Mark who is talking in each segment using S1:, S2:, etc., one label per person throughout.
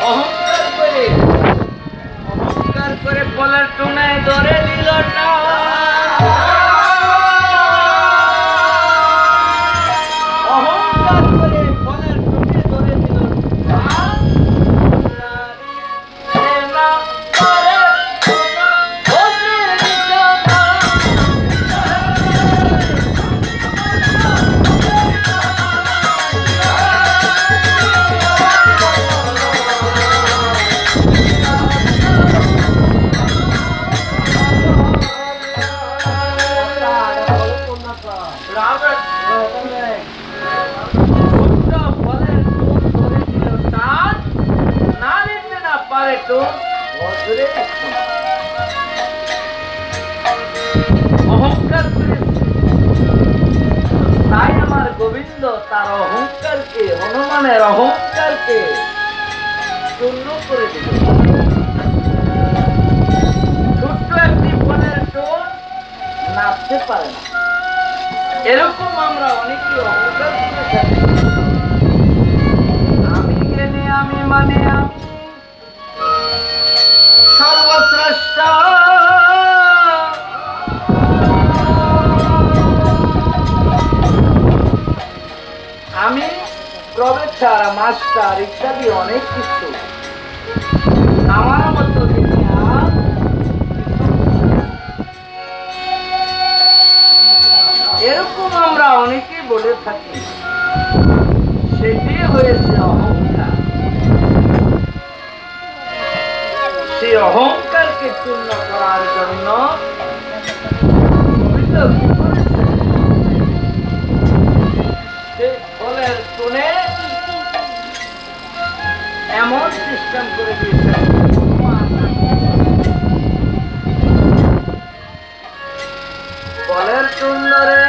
S1: অহংকার করে কলার টুনায় ধরে দিল না। অহংকার করে কলার টুনে ধরে দিল না। অহংকার তাই আমার গোবিন্দ তার অহংকারকে, হনুমানের অহংকারকে চূর্ণ করে দিল। ছোট্ট একটি ফলের টোন নাচতে পারে না। এরকম আমরা অনেকে অহংকার করে থাকি। আমি জ্ঞানী, আমি মানে আমি সর্বশ্রেষ্ঠ। আমি প্রফেসর, মাস্টার ইত্যাদি অনেক কিছু। আমার মতো এরকম আমরা অনেকেই বলে থাকি। সেটি হয়েছে অহংকার। সেই অহংকারকে চূর্ণ করার জন্য ফলের টুনে এমন সিস্টেম করে দিয়েছে, ফলের টুন্ডরে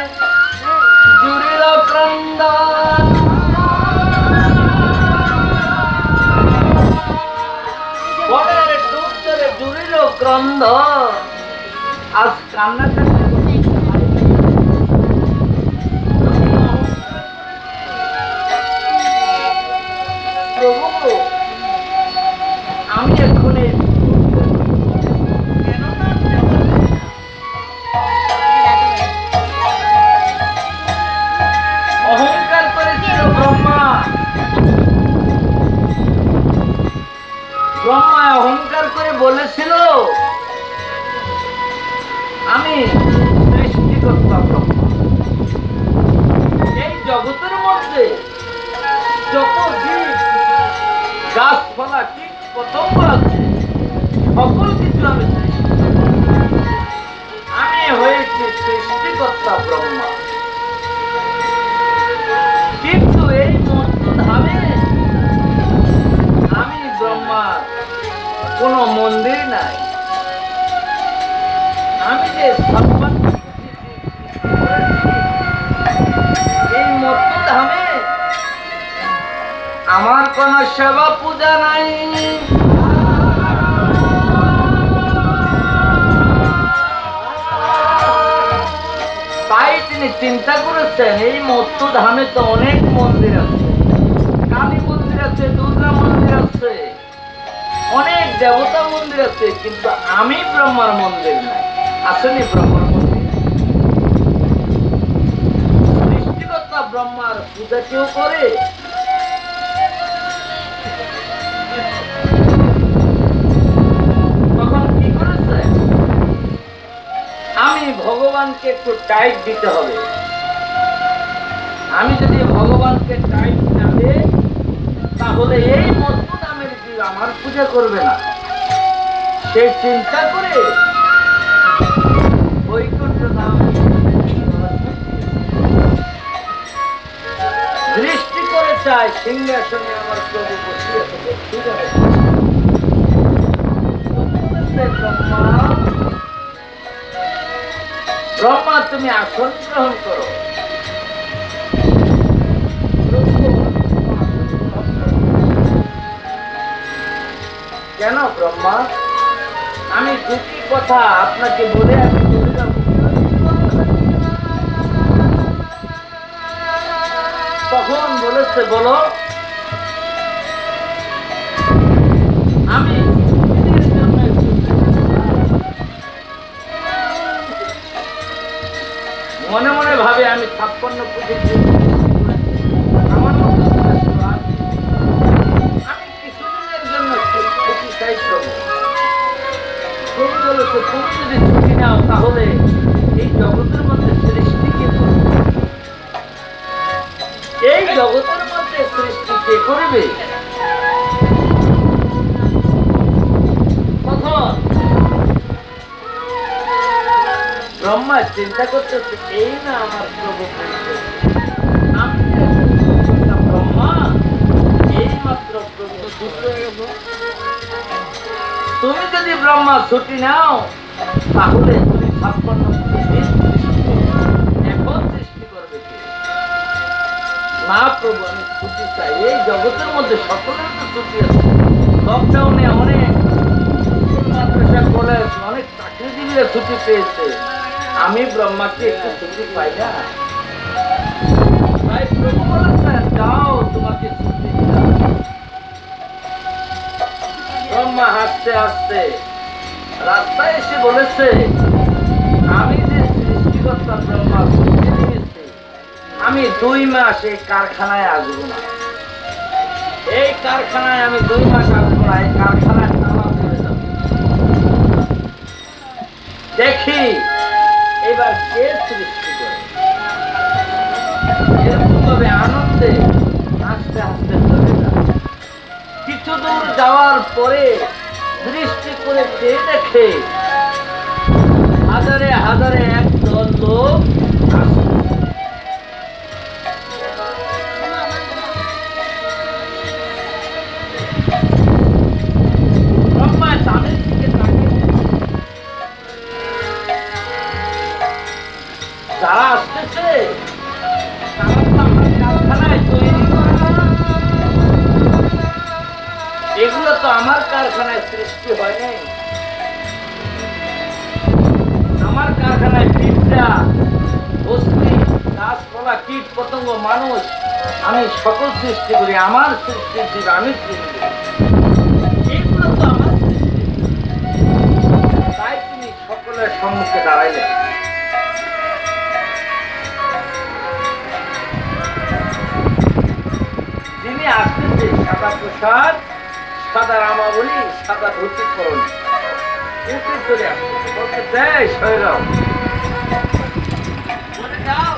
S1: জুড়িল ক্রন্দন। ফলের টুন্ডরে জুড়িল ক্রন্দন। আজ কান্নাকাটি প্রভু, আমি এক্ষুনি অহংকার করেছিল ব্রহ্মা। ব্রহ্মা অহংকার করে বলেছিল আমি সৃষ্টিকর্তা ব্রহ্মা। এই জগতের মধ্যে যত জীব, গাছপালা, কীট পতঙ্গ আছে, সকল কিছু আমি সৃষ্টি। আমি হয়েছি সৃষ্টিকর্তা ব্রহ্মা। কিন্তু এই মধ্যধামে আমি ব্রহ্মার কোন মন্দির নাই। আমি যে এই মধ্যধামে আমার কোন সেবা পূজা নাই। তাই তিনি চিন্তা করেছেন এই মধ্যধামে তো অনেক মন্দির আছে, কালী মন্দির আছে, দুর্গা মন্দির আছে, অনেক দেবতা মন্দির আছে, কিন্তু আমি ব্রহ্মার মন্দির নাই। আসেনি ব্রহ্মার মন্দির। সৃষ্টিকর্তা ব্রহ্মার পূজা কেউ করে? তখন কি করেছে? আমি ভগবানকে একটু টাইট দিতে হবে। আমি যদি ভগবানকে টাইট না দিই, তাহলে এই মধ্যধামের জীব আমার পূজা করবে না। সে চিন্তা করে বৈকুণ্ঠ ধাম দৃষ্টি করে চায় সিংহাসনে আমার প্রভু বসিয়ে থাকে। ব্রহ্মা, তুমি আসন গ্রহণ করো। কেন ব্রহ্মা? আমি দুটি কথা আপনাকে বলে আমি চলে যাব। তখন বলেছে, বলো। আমি পৃথিবীর জন্য একটু মনে মনে ভাবে আমি 56 কোটি আমার মতো আমি কিছুদিনের জন্য ছুটি চাই প্রভু। প্রভু বলেছে, তুমি যদি ছুটি নাও তাহলে এই জগতের মধ্যে সৃষ্টি কে করবে? এই জগতের মধ্যে সৃষ্টি কে করবে? তখন ব্রহ্মা চিন্তা করতেছে, এই না আমার প্রভু আমি ব্রহ্মা, এই মাত্র প্রভু। তুমি যদি ব্রহ্মা ছুটি নাও তাহলে তুমি 56 এখন সৃষ্টি করবে কে? না প্রভু, আমি ছুটি চাই। এই জগতের মধ্যে সকলের তো ছুটি আছে। লকডাউনে অনেক মাদ্রাসা কলেজ, অনেক চাকরিজীবীরা ছুটি পেয়েছে। আমি ব্রহ্মাকে একটু ছুটি পাই না। তাই প্রভু বলেছেন, যাও তোমাকে ছুটি দিলাম। ব্রহ্মা হাসতে হাসতে রাস্তায় এসে বলেছে, আমি যে সৃষ্টিকর্তা ব্রহ্মা ছুটি দিয়েছি, আমি 2 মাস এই কারখানায় আসবো না। এই কারখানায় আমি 2 মাস আসবো না। এই কারখানায় তালা পড়ে যাবে। দেখি এবার কে সৃষ্টি করে। এরকম ভাবে আনন্দে হাসতে হাসতে চলে যায়। কিছু দূর যাওয়ার পরে দৃষ্টি করে চেয়ে দেখে হাজারে হাজারে একদল লোক আসছে। ব্রহ্মা তাদের দিকে তাকিয়ে, যারা আসতেছে তারা তো আমার কারখানায় তৈরি করে না। এগুলো তো আমার কারখানায় সৃষ্টি হয় নাই। আমার কারখানায় পিঁপড়া, বস্তি, গাছপালা, কীট পতঙ্গ, মানুষ, আমি সকল সৃষ্টি করি। আমার সৃষ্টির জীব আমি সৃষ্টি করি। এগুলো তো আমার সৃষ্টি। তাই তুমি সকলের সম্মুখে দাঁড়াইলে। যিনি আসতেছে সাদা প্রসাদ, সাদা রামাবলী, সাদা ধুতি করণ চলে আসতেছে, বলতে দেয় সৈরাও বলে যাও